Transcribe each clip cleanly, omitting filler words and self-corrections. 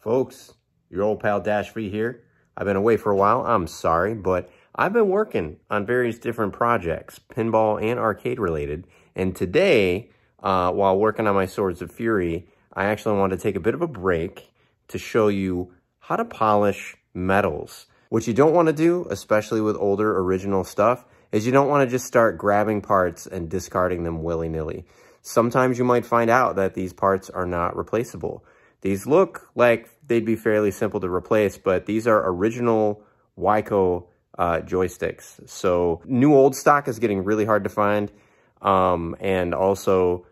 Folks, your old pal Dash V here. I've been away for a while, I'm sorry, but I've been working on various different projects, pinball and arcade related. And today, while working on my Swords of Fury, I actually wanted to take a bit of a break to show you how to polish metals. What you don't want to do, especially with older original stuff, is you don't want to just start grabbing parts and discarding them willy-nilly. Sometimes you might find out that these parts are not replaceable. These look like they'd be fairly simple to replace, but these are original Wyco joysticks. So new old stock is getting really hard to find. And also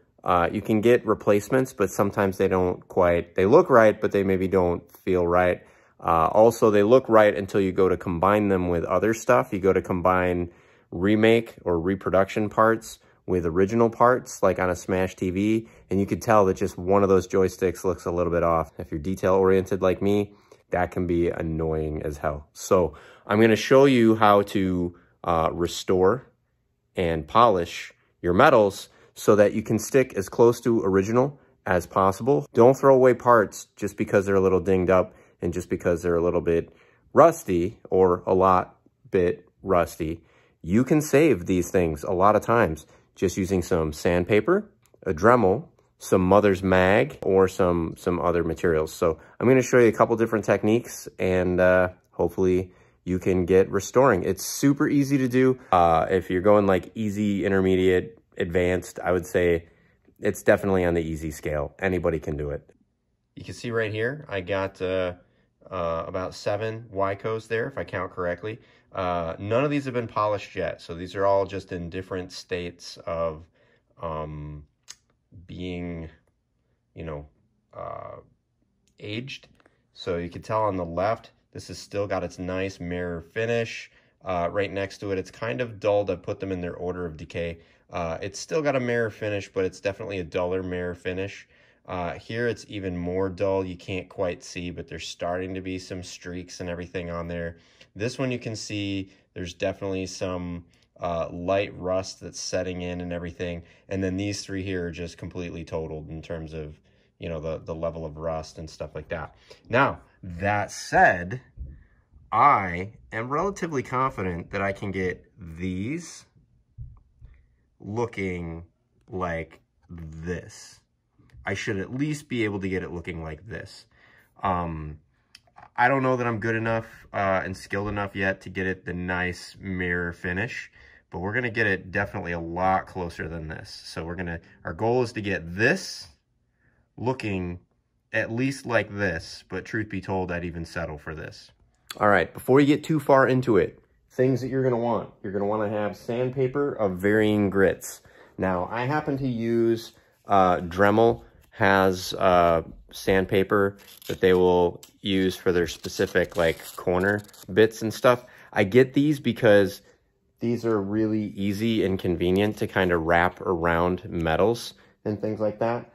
you can get replacements, but sometimes they don't quite, they look right, but they maybe don't feel right. Also, they look right until you go to combine them with other stuff. You go to combine remake or reproduction parts with original parts, like on a Smash TV, and you could tell that just one of those joysticks looks a little bit off. If you're detail-oriented like me, that can be annoying as hell. So I'm going to show you how to restore and polish your metals so that you can stick as close to original as possible. Don't throw away parts just because they're a little dinged up and just because they're a little bit rusty or a lot bit rusty. You can save these things a lot of times just using some sandpaper, a Dremel, some Mother's Mag, or some other materials. So I'm going to show you a couple different techniques, and hopefully you can get restoring. It's super easy to do. If you're going like easy, intermediate, advanced, I would say it's definitely on the easy scale. Anybody can do it. You can see right here, I got about 7 Wycos there, if I count correctly. None of these have been polished yet, so these are all just in different states of being, you know, aged. So you can tell on the left, this has still got its nice mirror finish. Right next to it, it's kind of dulled. I put them in their order of decay. It's still got a mirror finish, but it's definitely a duller mirror finish. Here it's even more dull. You can't quite see, but there's starting to be some streaks and everything on there. This one you can see there's definitely some light rust that's setting in and everything. And then these 3 here are just completely totaled in terms of, you know, the level of rust and stuff like that. Now, that said, I am relatively confident that I can get these looking like this. I should at least be able to get it looking like this. I don't know that I'm good enough and skilled enough yet to get it the nice mirror finish, but we're gonna get it definitely a lot closer than this. So our goal is to get this looking at least like this, but truth be told, I'd even settle for this. All right, before you get too far into it, things that you're gonna want. You're gonna wanna have sandpaper of varying grits. Now, I happen to use Dremel has sandpaper that they will use for their specific like corner bits and stuff. I get these because these are really easy and convenient to kind of wrap around metals and things like that.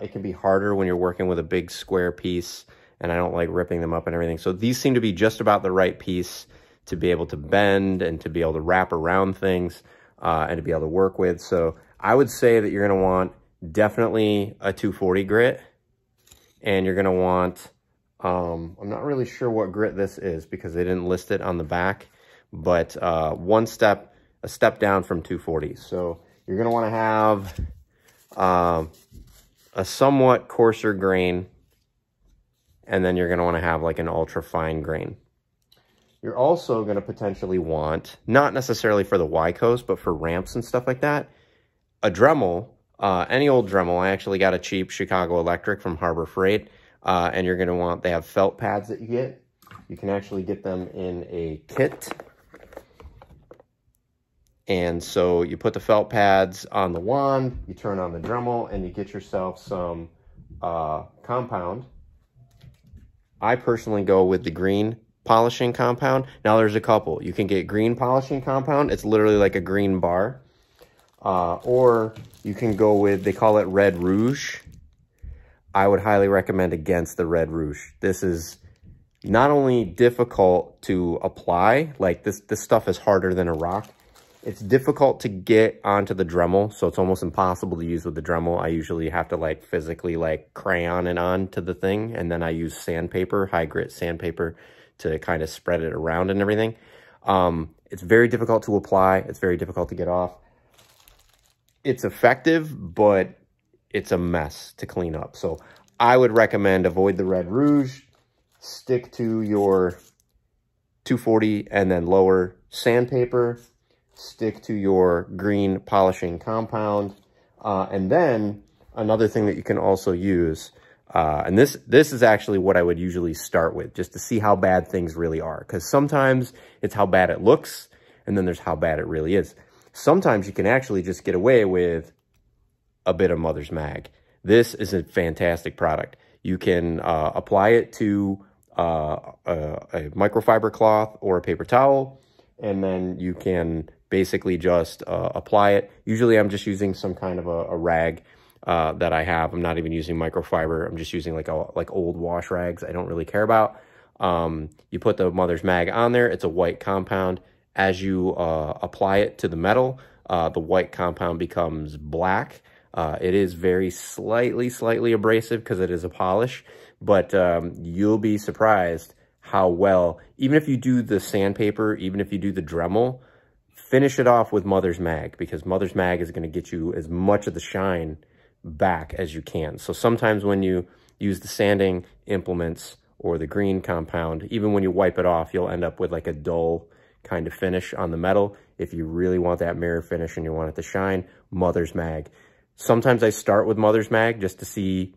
It can be harder when you're working with a big square piece, and I don't like ripping them up and everything. So these seem to be just about the right piece to be able to bend and to be able to wrap around things and to be able to work with. So I would say that you're going to want definitely a 240 grit, and you're going to want, I'm not really sure what grit this is because they didn't list it on the back, but a step down from 240. So you're going to want to have a somewhat coarser grain, and then you're going to want to have like an ultra fine grain. You're also going to potentially want, not necessarily for the Wycos, but for ramps and stuff like that, a Dremel. Any old Dremel. I actually got a cheap Chicago Electric from Harbor Freight, and you're going to want, they have felt pads that you get. You can actually get them in a kit. And so you put the felt pads on the wand, you turn on the Dremel, and you get yourself some compound. I personally go with the green polishing compound. Now there's a couple. You can get green polishing compound. It's literally like a green bar. Or you can go with, they call it Red Rouge. I would highly recommend against the Red Rouge. This is not only difficult to apply, like this stuff is harder than a rock, It's difficult to get onto the Dremel, so it's almost impossible to use with the Dremel. I usually have to like physically like crayon it on to the thing, and then I use sandpaper, high grit sandpaper, to kind of spread it around and everything. It's very difficult to apply. It's very difficult to get off. It's effective, but it's a mess to clean up. So I would recommend avoid the Red Rouge, stick to your 240 and then lower sandpaper, stick to your green polishing compound, and then another thing that you can also use, and this is actually what I would usually start with, just to see how bad things really are, because sometimes it's how bad it looks, and then there's how bad it really is. Sometimes you can actually just get away with a bit of Mother's Mag. This is a fantastic product. You can apply it to a microfiber cloth or a paper towel, and then you can basically just apply it. Usually I'm just using some kind of a rag that I have. I'm not even using microfiber. I'm just using like old wash rags I don't really care about. You put the Mother's Mag on there. It's a white compound. As you apply it to the metal, the white compound becomes black. It is very slightly abrasive because it is a polish, but you'll be surprised how well, even if you do the sandpaper, even if you do the Dremel, finish it off with Mother's Mag, because Mother's Mag is going to get you as much of the shine back as you can. So sometimes when you use the sanding implements or the green compound, even when you wipe it off, you'll end up with like a dull kind of finish on the metal. If you really want that mirror finish and you want it to shine, Mother's Mag. Sometimes I start with Mother's Mag just to see,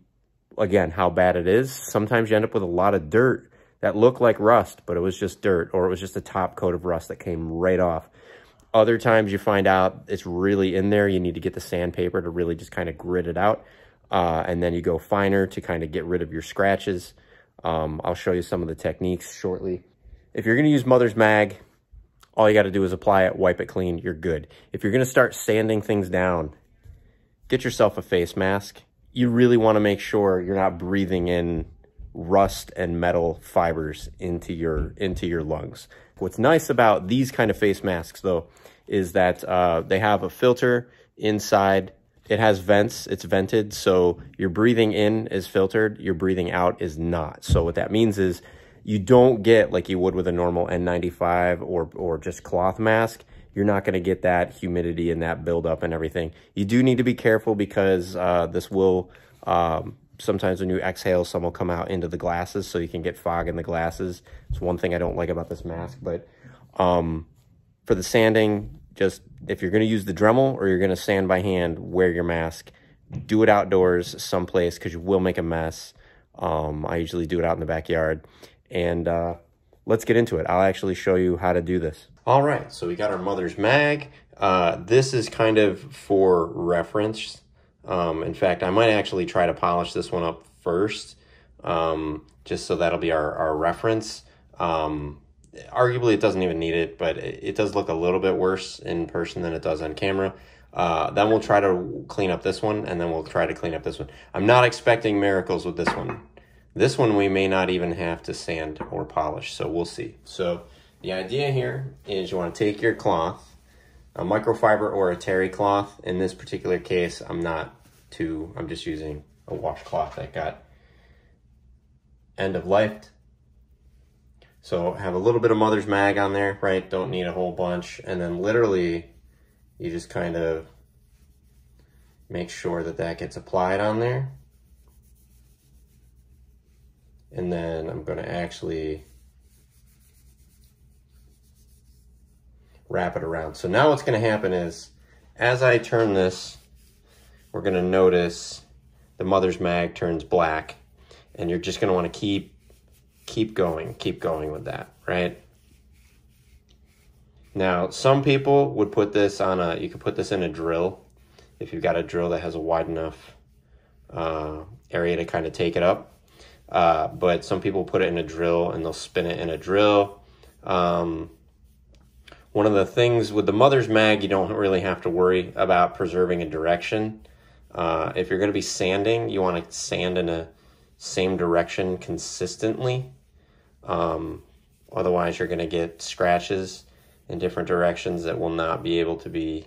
again, how bad it is. Sometimes you end up with a lot of dirt that looked like rust, but it was just dirt, or it was just a top coat of rust that came right off. Other times you find out it's really in there. You need to get the sandpaper to really just kind of grit it out. And then you go finer to kind of get rid of your scratches. I'll show you some of the techniques shortly. If you're going to use Mother's Mag, all you got to do is apply it, wipe it clean, you're good. If you're going to start sanding things down, get yourself a face mask. You really want to make sure you're not breathing in rust and metal fibers into your lungs. What's nice about these kind of face masks, though, is that they have a filter inside. It has vents. It's vented, so your breathing in is filtered. Your breathing out is not. So what that means is you don't get, like you would with a normal N95 or just cloth mask, you're not going to get that humidity and that buildup and everything. You do need to be careful because this will... sometimes when you exhale, some will come out into the glasses, so you can get fog in the glasses. It's one thing I don't like about this mask. But for the sanding, just if you're going to use the Dremel or you're going to sand by hand, wear your mask. Do it outdoors someplace because you will make a mess. I usually do it out in the backyard. And let's get into it. I'll actually show you how to do this. All right, so we got our Mother's Mag. This is kind of for reference. In fact, I might actually try to polish this one up first, just so that'll be our reference. Arguably, it doesn't even need it, but it does look a little bit worse in person than it does on camera. Then we'll try to clean up this one, and then we'll try to clean up this one. I'm not expecting miracles with this one. This one we may not even have to sand or polish, so we'll see. So the idea here is you want to take your cloth, a microfiber or a terry cloth. In this particular case, I'm just using a washcloth that got end of life. So have a little bit of Mother's Mag on there, right? Don't need a whole bunch. And then literally you just kind of make sure that that gets applied on there. And then I'm going to actually wrap it around. So now what's going to happen is, as I turn this, we're going to notice the Mother's Mag turns black, and you're just going to want to keep going with that, right? Now, some people would put this on you could put this in a drill, if you've got a drill that has a wide enough area to kind of take it up. But some people put it in a drill and they'll spin it in a drill. One of the things with the Mother's Mag, you don't really have to worry about preserving a direction. If you're going to be sanding, you want to sand in a same direction consistently. Otherwise, you're going to get scratches in different directions that will not be able to be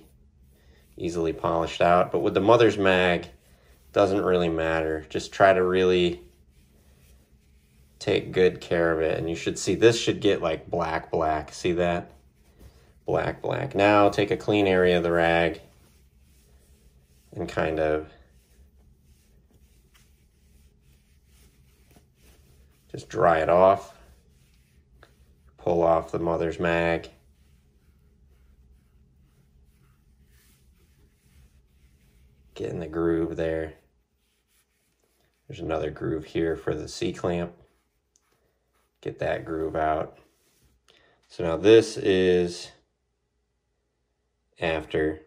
easily polished out. But with the mother's mag, doesn't really matter. Just try to really take good care of it. And you should see, this should get like black. See that? Black. Now take a clean area of the rag and kind of just dry it off. Pull off the mother's mag. Get in the groove there. There's another groove here for the C-clamp. Get that groove out. So now this is after.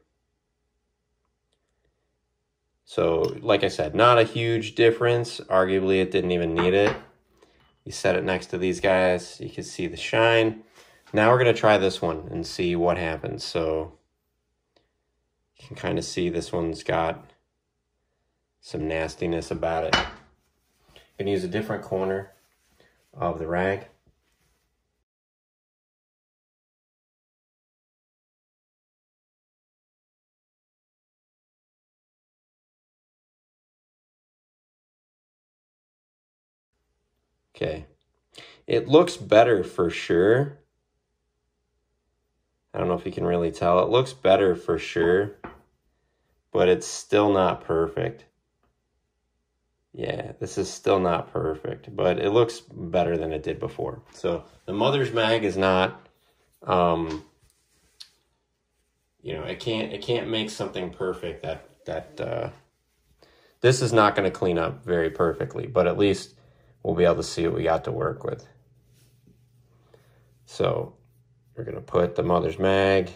So like I said, not a huge difference. Arguably it didn't even need it. You set it next to these guys, you can see the shine. Now we're gonna try this one and see what happens. So you can kind of see this one's got some nastiness about it. I'm gonna use a different corner of the rag. Okay, it looks better for sure. I don't know if you can really tell. It looks better for sure, but it's still not perfect. Yeah, this is still not perfect, but it looks better than it did before. So the mother's mag is not, you know, it can't make something perfect that this is not going to clean up very perfectly, but at least we'll be able to see what we got to work with. So we're going to put the mother's mag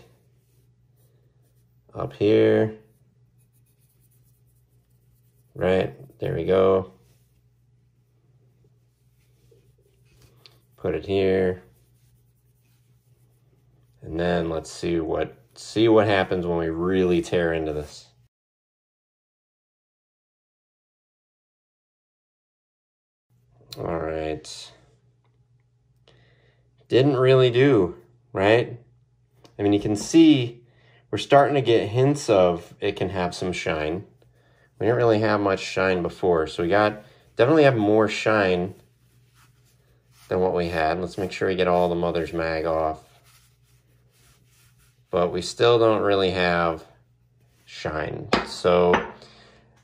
up here. Right, there we go. Put it here. And then let's see what happens when we really tear into this. All right. Didn't really do, right? I mean, you can see we're starting to get hints of it can have some shine. We didn't really have much shine before, so we definitely have more shine than what we had. Let's make sure we get all the mother's mag off. But we still don't really have shine. So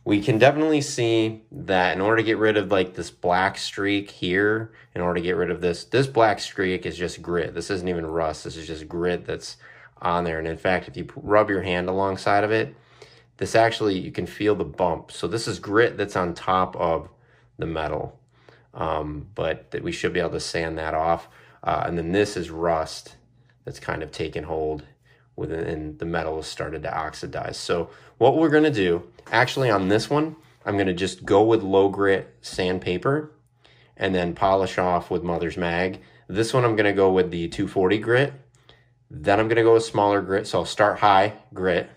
we can definitely see that in order to get rid of like this black streak here, in order to get rid of this black streak is just grit. This isn't even rust, this is just grit that's on there. And in fact, if you rub your hand alongside of it, this actually, you can feel the bump. So this is grit that's on top of the metal, but that we should be able to sand that off. And then this is rust that's kind of taken hold within, and the metal has started to oxidize. So what we're gonna do, actually on this one, I'm gonna just go with low grit sandpaper and then polish off with mother's mag. This one I'm gonna go with the 240 grit. Then I'm gonna go with smaller grit. So I'll start high grit,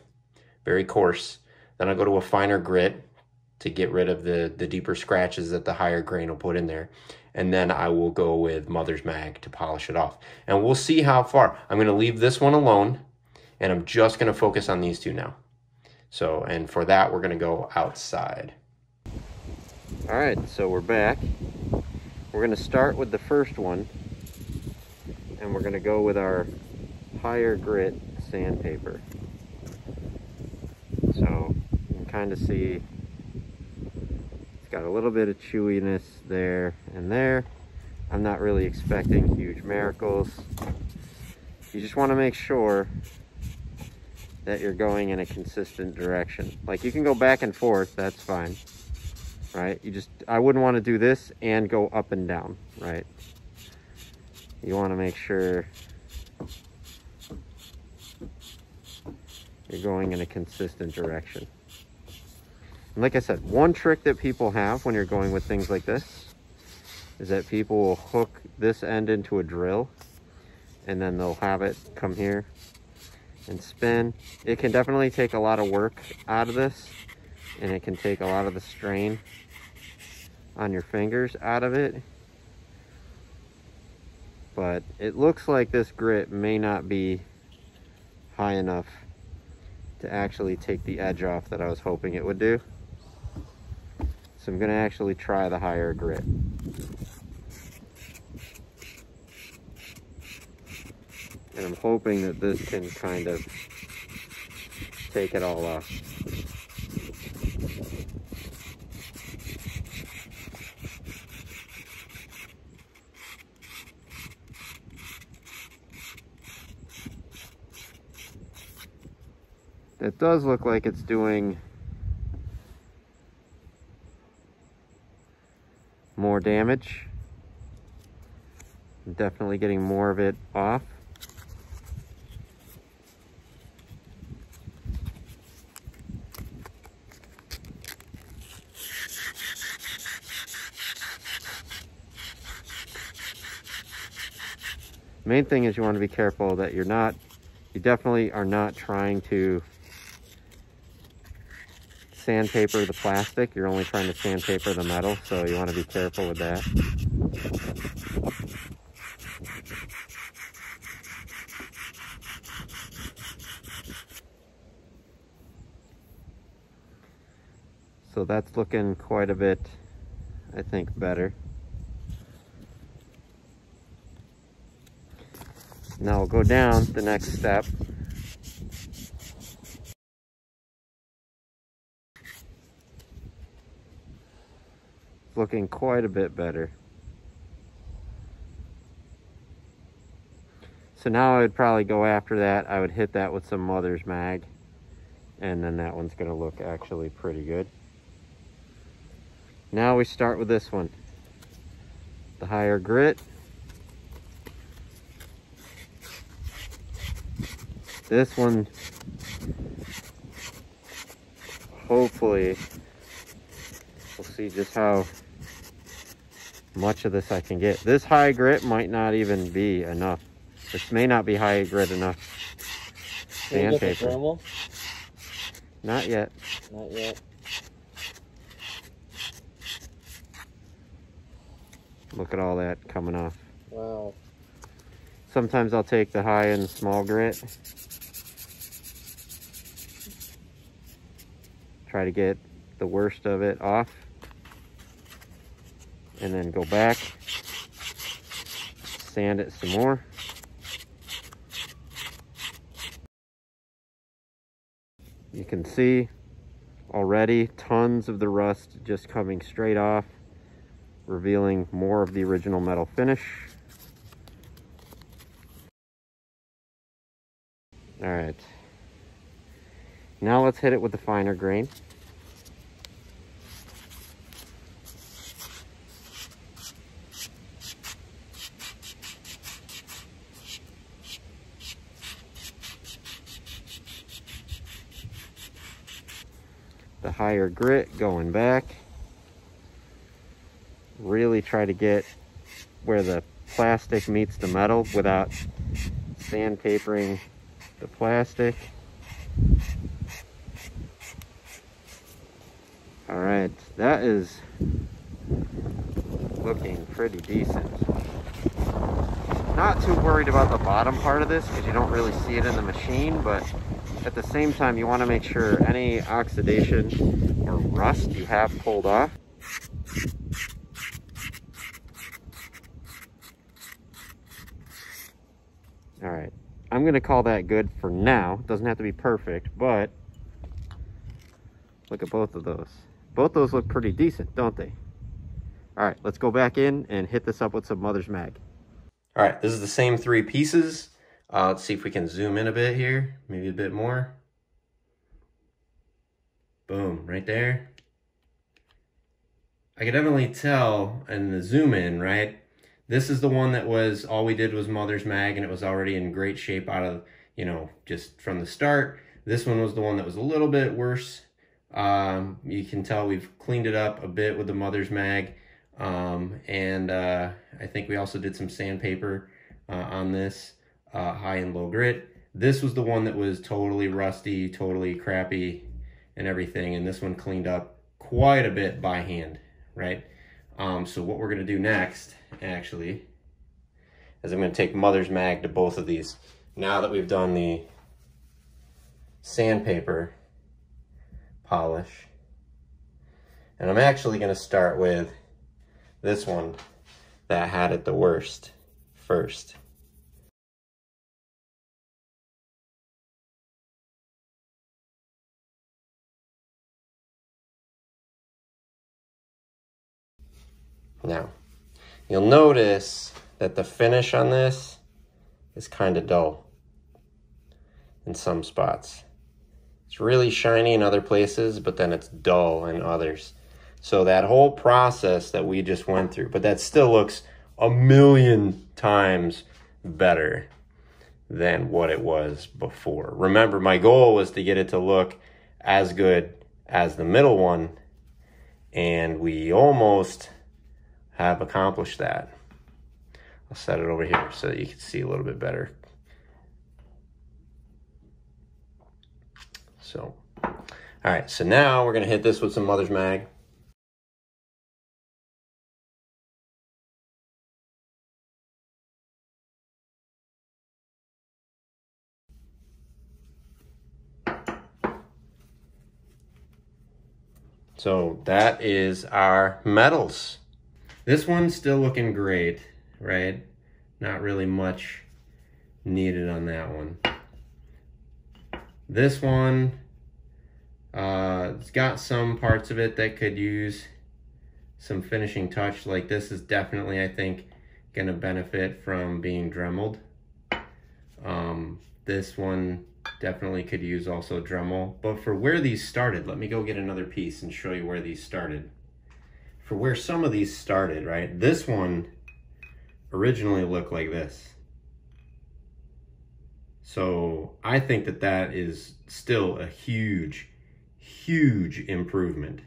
very coarse. Then I'll go to a finer grit to get rid of the deeper scratches that the higher grain will put in there. And then I will go with mother's mag to polish it off. And we'll see how far. I'm gonna leave this one alone, and I'm just gonna focus on these two now. So, and for that, we're gonna go outside. All right, so we're back. We're gonna start with the first one, and we're gonna go with our higher grit sandpaper. So you can kind of see it's got a little bit of chewiness there and there. I'm not really expecting huge miracles. You just want to make sure that you're going in a consistent direction. Like, you can go back and forth, that's fine, right? I wouldn't want to do this and go up and down, right? You want to make sure you're going in a consistent direction. And like I said, one trick that people have when you're going with things like this is that people will hook this end into a drill, and then they'll have it come here and spin. It can definitely take a lot of work out of this, and it can take a lot of the strain on your fingers out of it. But it looks like this grit may not be high enough to actually take the edge off that I was hoping it would do. So I'm going to actually try the higher grit. And I'm hoping that this can kind of take it all off. It does look like it's doing more damage. I'm definitely getting more of it off. Main thing is you want to be careful that you definitely are not trying to sandpaper the plastic. You're only trying to sandpaper the metal, so you want to be careful with that. So that's looking quite a bit, I think, better. Now we'll go down the next step. Looking quite a bit better. So now I would probably go after that. I would hit that with some Mother's Mag, and then that one's going to look actually pretty good. Now we start with this one, the higher grit. This one, hopefully, we'll see just how much of this I can get. This high grit might not even be enough. This may not be high grit enough sandpaper. Not yet. Not yet. Look at all that coming off. Wow. Sometimes I'll take the high and small grit. Try to get the worst of it off. And then go back. Sand it some more. You can see already tons of the rust just coming straight off, revealing more of the original metal finish. All right, now let's hit it with the finer grain. The higher grit going back. Really try to get where the plastic meets the metal without sandpapering the plastic. All right, that is looking pretty decent. Not too worried about the bottom part of this because you don't really see it in the machine, but at the same time you want to make sure any oxidation or rust you have pulled off. All right, I'm gonna call that good for now. Doesn't have to be perfect, but look at both of those. Both those look pretty decent, don't they? All right, let's go back in and hit this up with some Mother's Mag. All right, this is the same three pieces. Let's see if we can zoom in a bit here, maybe a bit more. Boom, right there. I can definitely tell in the zoom in, right? This is the one that was, all we did was Mother's Mag, and it was already in great shape out of, you know, just from the start. This one was the one that was a little bit worse. You can tell we've cleaned it up a bit with the Mother's Mag. I think we also did some sandpaper on this, high and low grit. This was the one that was totally rusty, totally crappy and everything. And this one cleaned up quite a bit by hand, right? So what we're gonna do next, actually, is I'm gonna take Mother's Mag to both of these. Now that we've done the sandpaper polish. And I'm actually going to start with this one that had it the worst first. Now, you'll notice that the finish on this is kind of dull in some spots. It's really shiny in other places, but then it's dull in others. So that whole process that we just went through, but that still looks a million times better than what it was before. Remember, my goal was to get it to look as good as the middle one, and we almost have accomplished that. I'll set it over here so that you can see a little bit better. So, all right, so now we're gonna hit this with some Mother's Mag. So that is our metals. This one's still looking great, right? Not really much needed on that one. This one, it's got some parts of it that could use some finishing touch. Like this is definitely, I think, gonna benefit from being Dremeled. This one definitely could use also Dremel. But for where these started, let me go get another piece and show you where these started. For where some of these started, right? This one originally looked like this. So I think that that is still a huge, huge improvement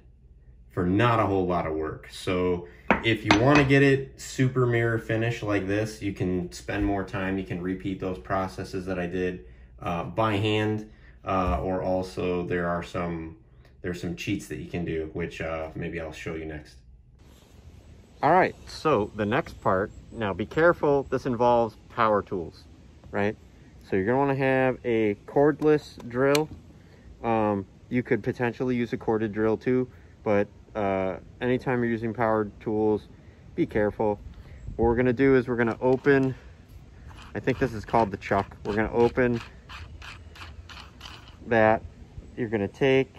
for not a whole lot of work. So if you want to get it super mirror finish like this, you can spend more time. You can repeat those processes that I did by hand, or also there's some cheats that you can do, which maybe I'll show you next. All right, so the next part, now be careful, this involves power tools, right? So you're gonna wanna have a cordless drill. You could potentially use a corded drill too, but anytime you're using powered tools, be careful. What we're gonna do is we're gonna open, I think this is called the chuck. We're gonna open that. You're gonna take,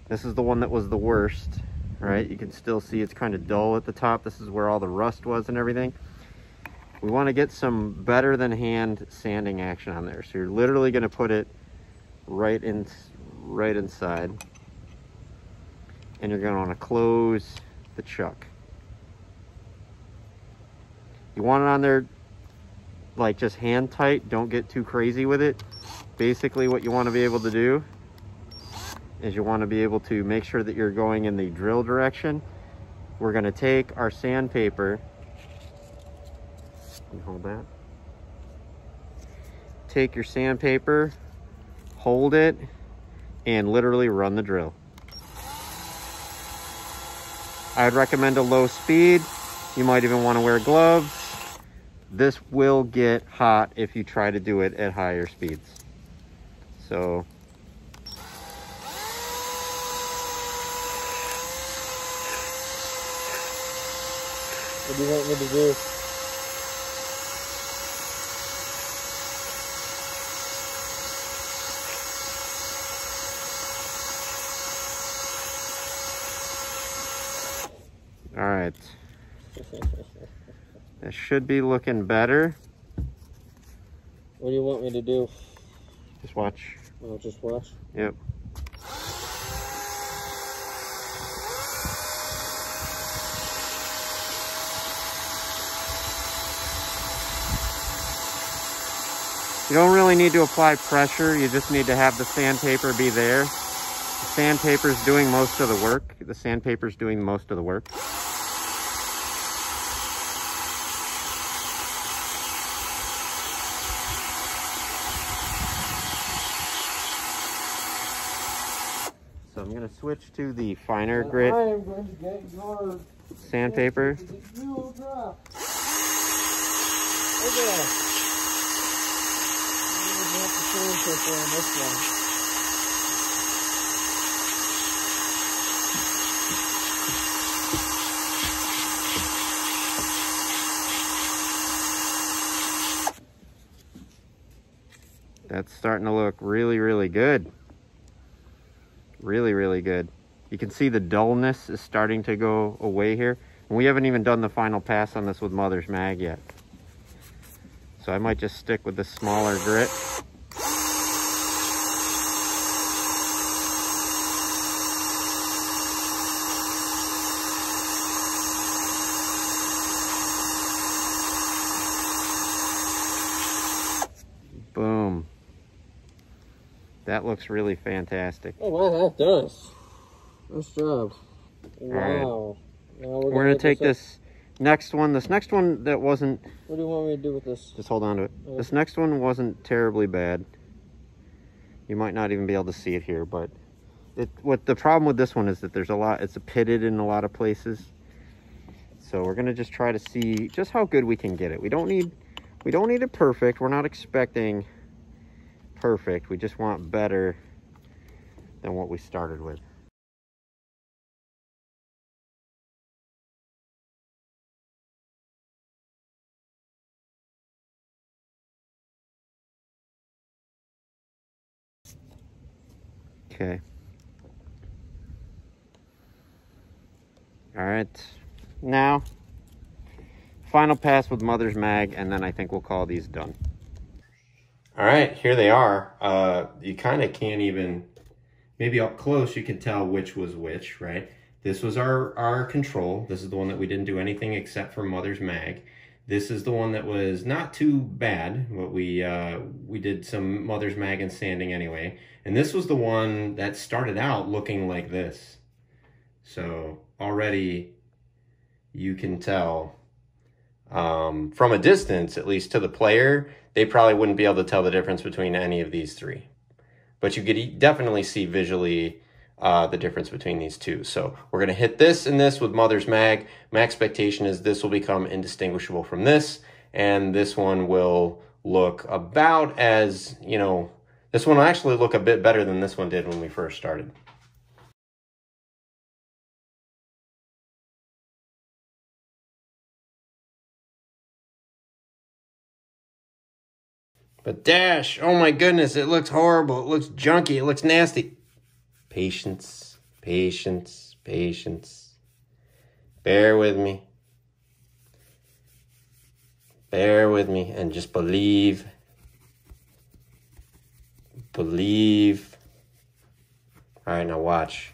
this is the one that was the worst, right? You can still see it's kind of dull at the top. This is where all the rust was and everything. We want to get some better than hand sanding action on there. So you're literally going to put it right inside, and you're going to want to close the chuck. You want it on there like just hand tight. Don't get too crazy with it. Basically what you want to be able to do is you want to be able to make sure that you're going in the drill direction. We're going to take our sandpaper, hold that, take your sandpaper, hold it, and literally run the drill. I'd recommend a low speed. You might even want to wear gloves. This will get hot if you try to do it at higher speeds. So what do you want me to do? All right. That should be looking better. What do you want me to do? Just watch. Oh, just watch? Yep. You don't really need to apply pressure. You just need to have the sandpaper be there. The sandpaper's doing most of the work. The sandpaper's doing most of the work. So I'm going to switch to the finer grit I am going to get your sandpaper. You drop. Look at that. I'm going to have the sandpaper on this one. That's starting to look really, really good. Really, really good. You can see the dullness is starting to go away here. And we haven't even done the final pass on this with Mother's Mag yet. So I might just stick with the smaller grit. Boom. That looks really fantastic. Oh wow, that does. Nice job. Wow. Right. Now we're gonna take this next one. This next one that wasn't... What do you want me to do with this? Just hold on to it. This next one wasn't terribly bad. You might not even be able to see it here, but what the problem with this one is that there's a lot, it's pitted in a lot of places. So we're gonna just try to see just how good we can get it. We don't need it perfect. We're not expecting perfect. We just want better than what we started with. Okay. All right. Now, final pass with Mother's Mag, and then I think we'll call these done. All right, here they are. You kind of can't even, maybe up close you can tell which was which, right? This was our control. This is the one that we didn't do anything except for Mother's Mag. This is the one that was not too bad, but we did some Mother's Mag and sanding anyway. And this was the one that started out looking like this. So already you can tell from a distance, at least to the player, they probably wouldn't be able to tell the difference between any of these three. But you could definitely see visually the difference between these two. So we're going to hit this and this with Mother's Mag. My expectation is this will become indistinguishable from this, and this one will look about as, you know, this one will actually look a bit better than this one did when we first started. But Dash, oh my goodness, it looks horrible. It looks junky. It looks nasty. Patience, patience, patience. Bear with me. Bear with me and just believe. Believe. All right, now watch.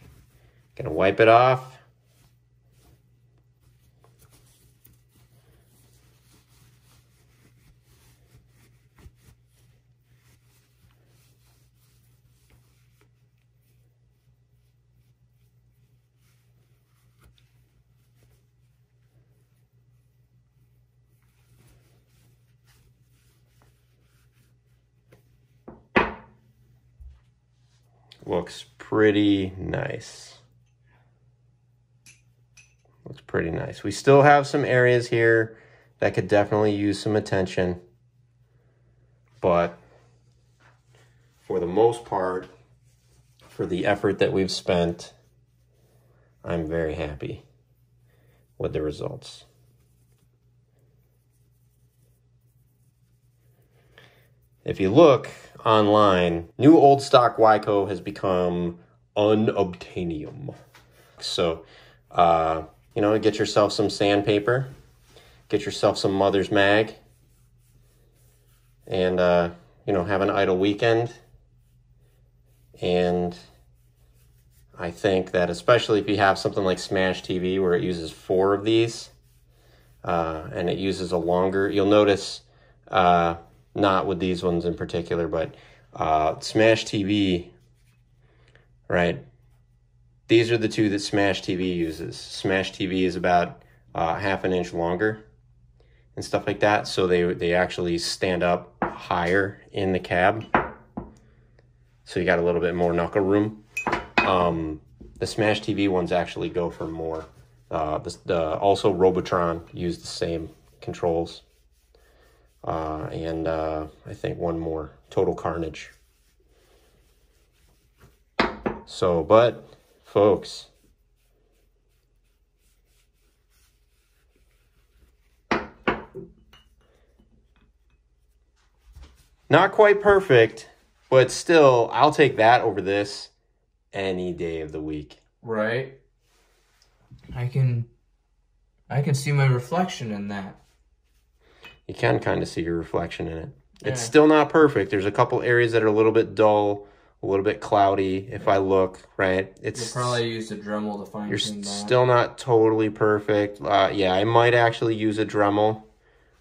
Gonna wipe it off. Looks pretty nice. Looks pretty nice. We still have some areas here that could definitely use some attention, but for the most part, for the effort that we've spent, I'm very happy with the results. If you look online, new old stock Wyco has become unobtainium. So, you know, get yourself some sandpaper, get yourself some Mother's Mag, and, you know, have an idle weekend. And I think that especially if you have something like Smash TV where it uses 4 of these, and it uses a longer, you'll notice, not with these ones in particular, but Smash TV, right? These are the two that Smash TV uses. Smash TV is about ½ an inch longer and stuff like that, so they actually stand up higher in the cab. So you got a little bit more knuckle room. The Smash TV ones actually go for more. Also Robotron used the same controls. And I think one more, Total Carnage. So, but folks, Not quite perfect, but still, I'll take that over this any day of the week. Right. I can see my reflection in that. You can kind of see your reflection in it. Yeah. It's still not perfect. There's a couple areas that are a little bit dull, a little bit cloudy if I look, right? You'll probably use a Dremel to fine-tune You're that. still not totally perfect. Yeah, I might actually use a Dremel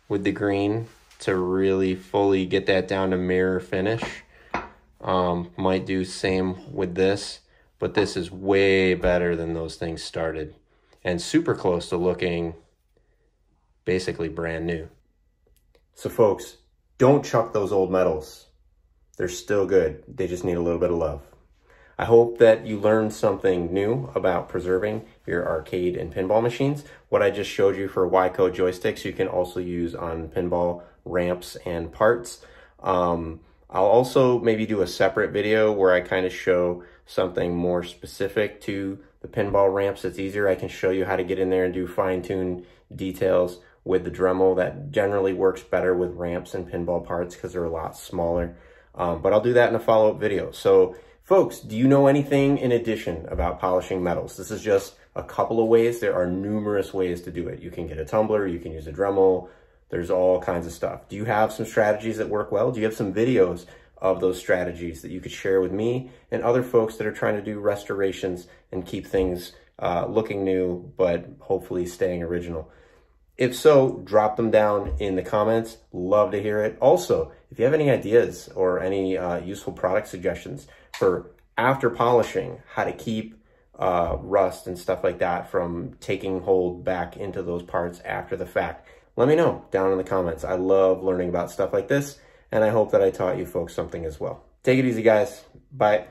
with the green to really fully get that down to mirror finish. Might do same with this, but this is way better than those things started. And super close to looking basically brand new. So folks, don't chuck those old medals. They're still good. They just need a little bit of love. I hope that you learned something new about preserving your arcade and pinball machines. What I just showed you for Y-code joysticks, you can also use on pinball ramps and parts. I'll also maybe do a separate video where I kind of show something more specific to the pinball ramps. It's easier. I can show you how to get in there and do fine-tune details with the Dremel. That generally works better with ramps and pinball parts because they're a lot smaller. But I'll do that in a follow-up video. So folks, do you know anything in addition about polishing metals? This is just a couple of ways. There are numerous ways to do it. You can get a tumbler, you can use a Dremel. There's all kinds of stuff. Do you have some strategies that work well? Do you have some videos of those strategies that you could share with me and other folks that are trying to do restorations and keep things looking new, but hopefully staying original? If so, drop them down in the comments. Love to hear it. Also, if you have any ideas or any useful product suggestions for after polishing, how to keep rust and stuff like that from taking hold back into those parts after the fact, let me know down in the comments. I love learning about stuff like this, and I hope that I taught you folks something as well. Take it easy, guys. Bye.